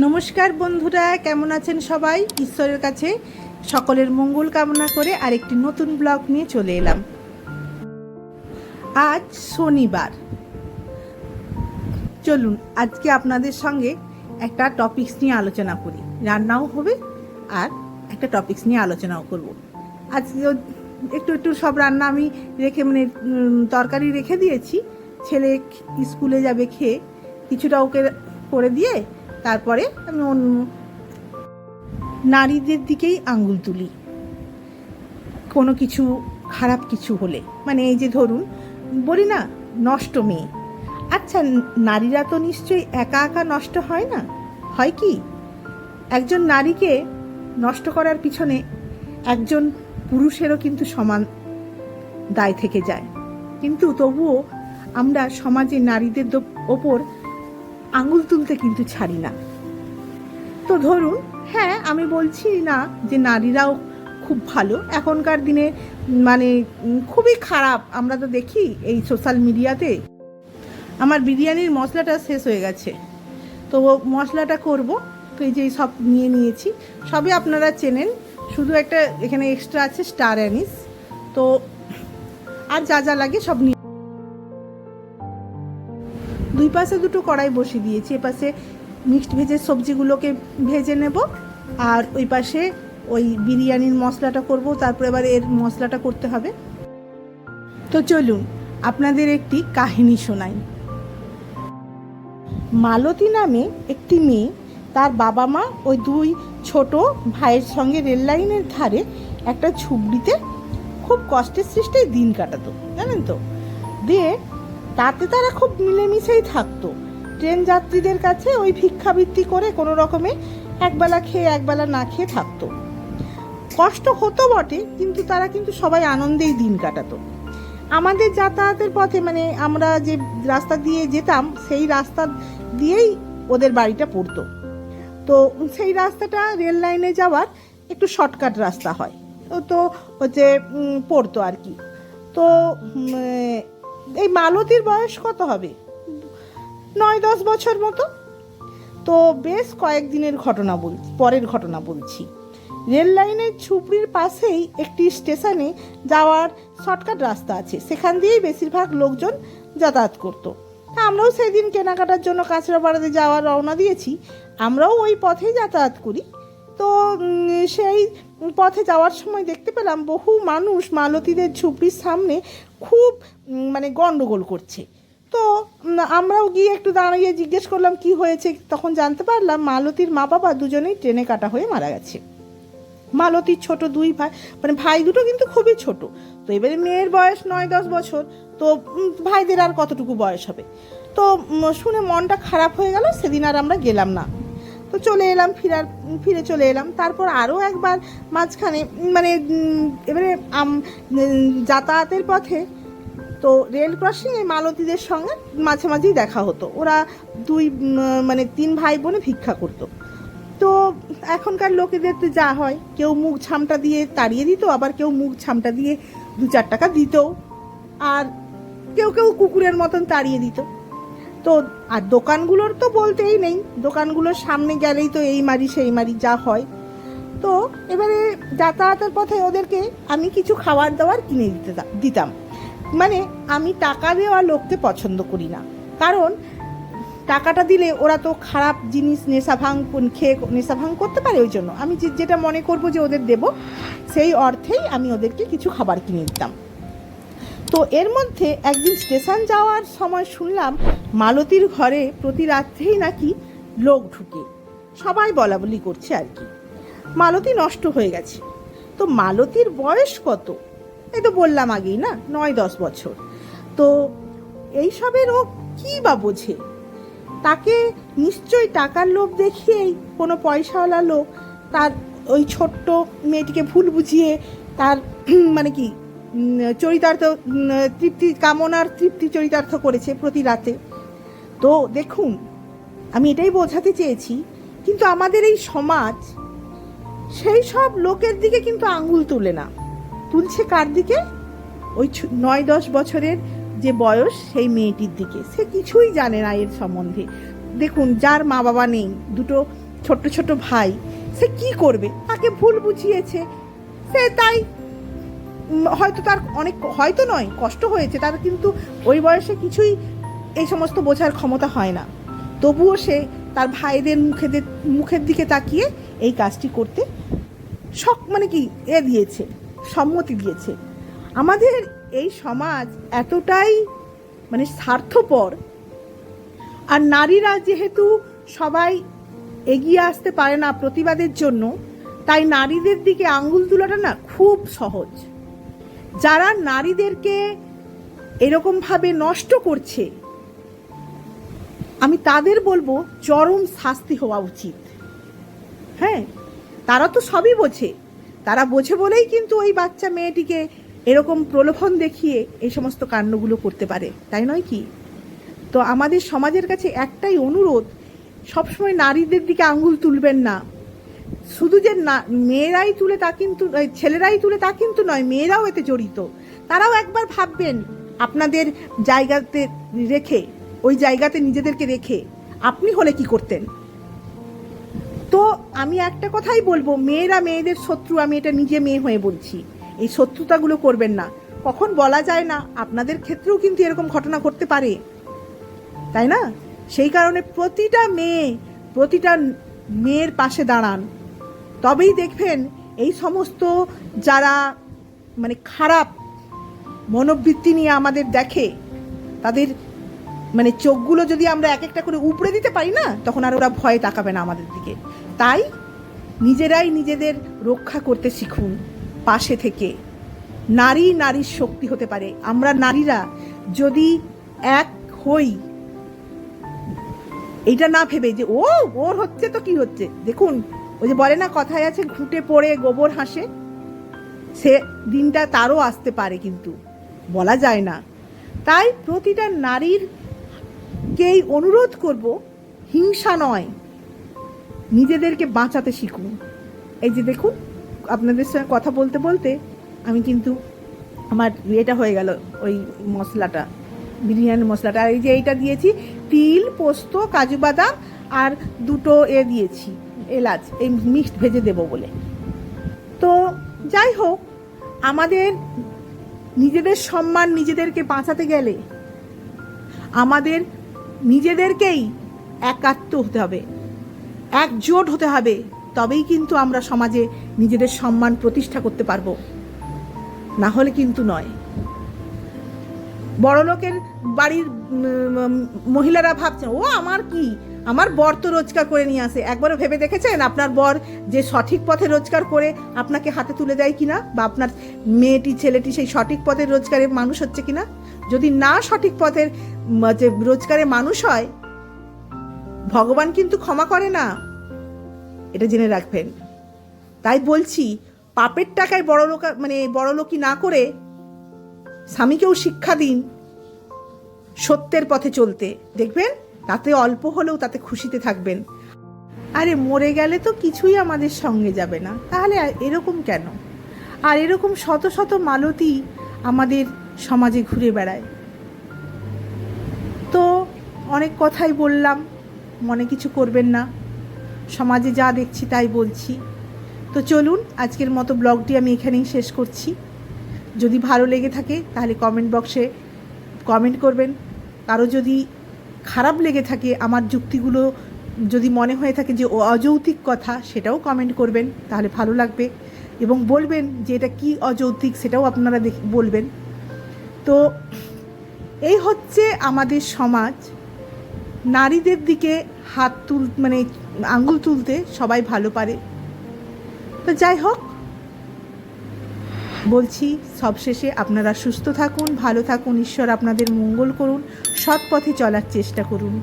নমস্কার বন্ধুরা, কেমন আছেন সবাই? ঈশ্বরের কাছে সকলের মঙ্গল কামনা করে আরেকটি নতুন ব্লগ নিয়ে চলে এলাম। আজ শনিবার। চলুন আজকে আপনাদের সঙ্গে একটা টপিকস নিয়ে আলোচনা করি। রান্নাও হবে আর একটা টপিকস নিয়ে আলোচনাও করব। আজকে একটু একটু সব রান্না আমি রেখে তরকারি রেখে দিয়েছি। ছেলে স্কুলে যাবে খেয়ে কিছুটা ওকে করে দিয়ে তারপরে আমি নারীদের দিকেই আঙ্গুল তুলি কোনো কিছু খারাপ কিছু হলে। মানে এই যে ধরুন বলি না, নষ্ট মেয়ে। আচ্ছা, নারীরা তো নিশ্চয়ই একা একা নষ্ট হয় না, হয় কি? একজন নারীকে নষ্ট করার পিছনে একজন পুরুষেরও কিন্তু সমান দায় থেকে যায়। কিন্তু তবুও আমরা সমাজে নারীদের ওপর আঙুল তুলতে কিন্তু ছাড়ি না। তো ধরুন, হ্যাঁ, আমি বলছি না যে নারীরাও খুব ভালো। এখনকার দিনে মানে খুবই খারাপ। আমরা তো দেখি এই সোশ্যাল মিডিয়াতে। আমার বিরিয়ানির মশলাটা শেষ হয়ে গেছে, তো মশলাটা করব। তো এই যে সব নিয়ে নিয়েছি, সবই আপনারা চেনেন। শুধু একটা এখানে এক্সট্রা আছে স্টার অ্যানিস। তো আর যা যা লাগে সব নিয়ে দুই পাশে দুটো কড়াই বসিয়ে দিয়েছি। এপাশে মিক্সড ভেজের সবজিগুলোকে ভেজে নেব, আর ওই পাশে ওই বিরিয়ানির মশলাটা করব। তারপর এবার এর মশলাটা করতে হবে। তো চলুন আপনাদের একটি কাহিনী শোনাই। মালতী নামে একটি মেয়ে, তার বাবা মা ওই দুই ছোট ভাইয়ের সঙ্গে রেল লাইনের ধারে একটা ঝুপড়িতে খুব কষ্টের সৃষ্টে দিন কাটাতো, জানেন তো। দিয়ে তাতে তারা খুব মিলেমিশেই থাকতো। ট্রেন যাত্রীদের কাছে ওই ভিক্ষাবৃত্তি করে কোনো রকমে একবেলা খেয়ে একবেলা না খেয়ে থাকতো। কষ্ট হতো বটে, কিন্তু তারা কিন্তু সবাই আনন্দেই দিন কাটাতো। আমাদের যাতায়াতের পথে, মানে আমরা যে রাস্তা দিয়ে যেতাম সেই রাস্তা দিয়েই ওদের বাড়িটা পড়তো। তো সেই রাস্তাটা রেল লাইনে যাওয়ার একটু শর্টকাট রাস্তা হয়, তো হচ্ছে পড়তো আর কি। তো এই মালতীর বয়স কত হবে, 9-10 বছর মতো। তো বেশ কয়েকদিনের পরের ঘটনা বলছি। রেল লাইনের ঝুপড়ির পাশেই একটি স্টেশনে যাওয়ার শর্টকাট রাস্তা আছে, সেখান দিয়েই বেশিরভাগ লোকজন যাতায়াত করতো। আমরাও সেদিন কেনাকাটার জন্য কাঁচরাপাড়াতে যাওয়ার রওনা দিয়েছি। আমরাও ওই পথেই যাতায়াত করি। তো সেই পথে যাওয়ার সময় দেখতে পেলাম বহু মানুষ মালতীদের ঝুপড়ির সামনে খুব মানে গন্ডগোল করছে। তো আমরাও গিয়ে একটু দাঁড়িয়ে জিজ্ঞেস করলাম কি হয়েছে। তখন জানতে পারলাম মালতীর মা বাবা দুজনেই ট্রেনে কাটা হয়ে মারা গেছে। মালতীর ছোট দুই ভাই, মানে ভাই দুটো কিন্তু খুবই ছোট। তো এবারে মেয়ের বয়স 9-10 বছর, তো ভাইদের আর কতটুকু বয়স হবে। তো শুনে মনটা খারাপ হয়ে গেল। সেদিন আর আমরা গেলাম না, তো চলে এলাম, ফিরে চলে এলাম। তারপর আরও একবার মাঝখানে মানে এবারে যাতায়াতের পথে তো রেল ক্রসিংয়ে মালতীদের সঙ্গে মাঝে মাঝেই দেখা হতো। ওরা মানে 3 ভাই বোনে ভিক্ষা করতো। তো এখনকার লোকেদের তো যা হয়, কেউ মুখ ঝামটা দিয়ে তাড়িয়ে দিত, আবার কেউ মুখ ঝামটা দিয়ে 2-4 টাকা দিত, আর কেউ কেউ কুকুরের মতন তাড়িয়ে দিত। তো আর দোকানগুলোর তো বলতেই নেই, দোকানগুলোর সামনে গেলেই তো এই মারি সেই মারি যা হয়। তো এবারে যাতায়াতের পথে ওদেরকে আমি কিছু খাবার দাবার কিনে দিতাম। মানে আমি টাকা দেওয়া লোককে পছন্দ করি না, কারণ টাকাটা দিলে ওরা তো খারাপ জিনিস খেয়ে নেশাভাঙ করতে পারে। ওই জন্য আমি যেটা মনে করব যে ওদের দেব, সেই অর্থেই আমি ওদেরকে কিছু খাবার কিনে দিতাম। তো এর মধ্যে একদিন স্টেশন যাওয়ার সময় শুনলাম মালতীর ঘরে প্রতি রাত্রেই নাকি লোক ঢুকে, সবাই বলা বলি করছে আর কি। মালতী নষ্ট হয়ে গেছে। তো মালতীর বয়স কত, এই তো বললাম আগেই না, 9-10 বছর। তো এইসবের ও কী বা বোঝে? তাকে নিশ্চয়ই টাকার লোভ দেখিয়েই কোনো পয়সাওয়ালা লোক তার ওই ছোট্ট মেয়েটিকে ভুল বুঝিয়ে তার মানে কি চরিতার্থ তৃপ্তি চরিতার্থ করেছে প্রতি রাতে। তো দেখুন, আমি এটাই বোঝাতে চেয়েছি, কিন্তু আমাদের এই সমাজ সেই সব লোকের দিকে কিন্তু আঙ্গুল তুলে না, তুলছে কার দিকে? ওই 9-10 বছরের যে বয়স সেই মেয়েটির দিকে। সে কিছুই জানে না এর সম্বন্ধে। দেখুন, যার মা বাবা নেই, দুটো ছোট্ট ছোট ভাই, সে কি করবে? তাকে ভুল বুঝিয়েছে, সে তাই হয়তো তার অনেক, হয়তো নয়, কষ্ট হয়েছে তার, কিন্তু ওই বয়সে কিছুই এই সমস্ত বোঝার ক্ষমতা হয় না। তবুও সে তার ভাইদের মুখের দিকে তাকিয়ে এই কাজটি করতে মানে কি দিয়েছে, সম্মতি দিয়েছে। আমাদের এই সমাজ এতটাই মানে স্বার্থপর, আর নারীরা যেহেতু সবাই এগিয়ে আসতে পারে না প্রতিবাদের জন্য, তাই নারীদের দিকে আঙ্গুল তোলাটা না খুব সহজ। যারা নারীদেরকে এরকমভাবে নষ্ট করছে, আমি তাদের বলবো চরম শাস্তি হওয়া উচিত। হ্যাঁ, তারা তো সবই বোঝে, তারা বোঝে বলেই কিন্তু ওই বাচ্চা মেয়েটিকে এরকম প্রলোভন দেখিয়ে এই সমস্ত কাণ্ডগুলো করতে পারে, তাই নয় কি? তো আমাদের সমাজের কাছে একটাই অনুরোধ, সবসময় নারীদের দিকে আঙ্গুল তুলবেন না। শুধু যে মেয়েরাই তুলে তা কিন্তু, ছেলেরাই তুলে তা কিন্তু নয়, মেয়েরাও এতে জড়িত। তারাও একবার ভাববেন আপনাদের জায়গাতে রেখে, ওই জায়গাতে নিজেদেরকে রেখে আপনি হলে কি করতেন। তো আমি একটা কথাই বলবো, মেয়েরা মেয়েদের শত্রু, আমি এটা নিজে মেয়ে হয়ে বলছি, এই শত্রুতাগুলো করবেন না। কখন বলা যায় না, আপনাদের ক্ষেত্রেও কিন্তু এরকম ঘটনা ঘটতে পারে, তাই না? সেই কারণে প্রতিটা মেয়ের পাশে দাঁড়ান, তবেই দেখবেন এই সমস্ত যারা মানে খারাপ মনোবৃত্তি নিয়ে আমাদের দেখে, তাদের মানে চোখগুলো যদি আমরা এক একটা করে উপড়ে দিতে পারি না, তখন আর ওরা ভয়ে তাকাবে না আমাদের দিকে। তাই নিজেরাই নিজেদের রক্ষা করতে শিখুন পাশে থেকে। নারীর শক্তি হতে পারে। আমরা নারীরা যদি এক হই, এইটা না ভেবে যে ওর হচ্ছে তো কি হচ্ছে, দেখুন ওই যে বলে না কথায় আছে, ঘুঁটে পড়ে গোবর হাসে, সে দিনটা তারও আসতে পারে, কিন্তু বলা যায় না। তাই প্রতিটা নারীরকেই অনুরোধ করব, হিংসা নয়, নিজেদেরকে বাঁচাতে শিখুন। এই যে দেখুন, আপনাদের সঙ্গে কথা বলতে বলতে আমি কিন্তু আমার এটা হয়ে গেল, ওই মশলাটা, বিরিয়ানি মশলাটা। আর এই যে এইটা দিয়েছি, তিল, পোস্ত, কাজু বাদাম আর দুটো দিয়েছি এলাচ, এই মিক্সড ভেজে দেবো বলে। তো যাই হোক, আমাদের নিজেদের সম্মান নিজেদেরকে বাঁচাতে গেলে আমাদের নিজেদেরকেই একাত্ম হতে হবে, একজোট হতে হবে, তবেই কিন্তু আমরা সমাজে নিজেদের সম্মান প্রতিষ্ঠা করতে পারবো, না হলে কিন্তু নয়। বড়লোকের বাড়ির মহিলারা ভাবছেন, আমার কি, আমার বর তো রোজগার করে নিয়ে আসে। একবারও ভেবে দেখেছেন আপনার বর যে সঠিক পথে রোজগার করে আপনাকে হাতে তুলে দেয় কিনা, বা আপনার মেয়েটি ছেলেটি সেই সঠিক পথের রোজগারের মানুষ হচ্ছে কিনা? যদি না সঠিক পথের যে রোজগারের মানুষ হয়, ভগবান কিন্তু ক্ষমা করে না, এটা জেনে রাখবেন। তাই বলছি, পাপের টাকায় বড়লোকি না করে স্বামীকেও শিক্ষা দিন সত্যের পথে চলতে, দেখবেন তাতে অল্প হলেও তাতে খুশিতে থাকবেন। আরে মরে গেলে তো কিছুই আমাদের সঙ্গে যাবে না, তাহলে এরকম কেন? আর এরকম শত শত মালতী আমাদের সমাজে ঘুরে বেড়ায়। তো অনেক কথাই বললাম, মনে কিছু করবেন না, সমাজে যা দেখছি তাই বলছি। তো চলুন, আজকের মতো ব্লগটি আমি এখানেই শেষ করছি। যদি ভালো লেগে থাকে তাহলে কমেন্ট বক্সে কমেন্ট করবেন। কারো যদি খারাপ লেগে থাকে, আমার যুক্তিগুলো যদি মনে হয়ে থাকে যে অযৌক্তিক কথা, সেটাও কমেন্ট করবেন, তাহলে ভালো লাগবে। এবং বলবেন যে এটা কি অযৌক্তিক, সেটাও আপনারা বলবেন। তো এই হচ্ছে আমাদের সমাজ। নারীদের দিকে আঙ্গুল তুলতে সবাই ভালো পারে। তো যাই হোক, বলছি সবশেষে আপনারা সুস্থ থাকুন, ভালো থাকুন, ঈশ্বর আপনাদের মঙ্গল করুন, সৎ পথে চলার চেষ্টা করুন।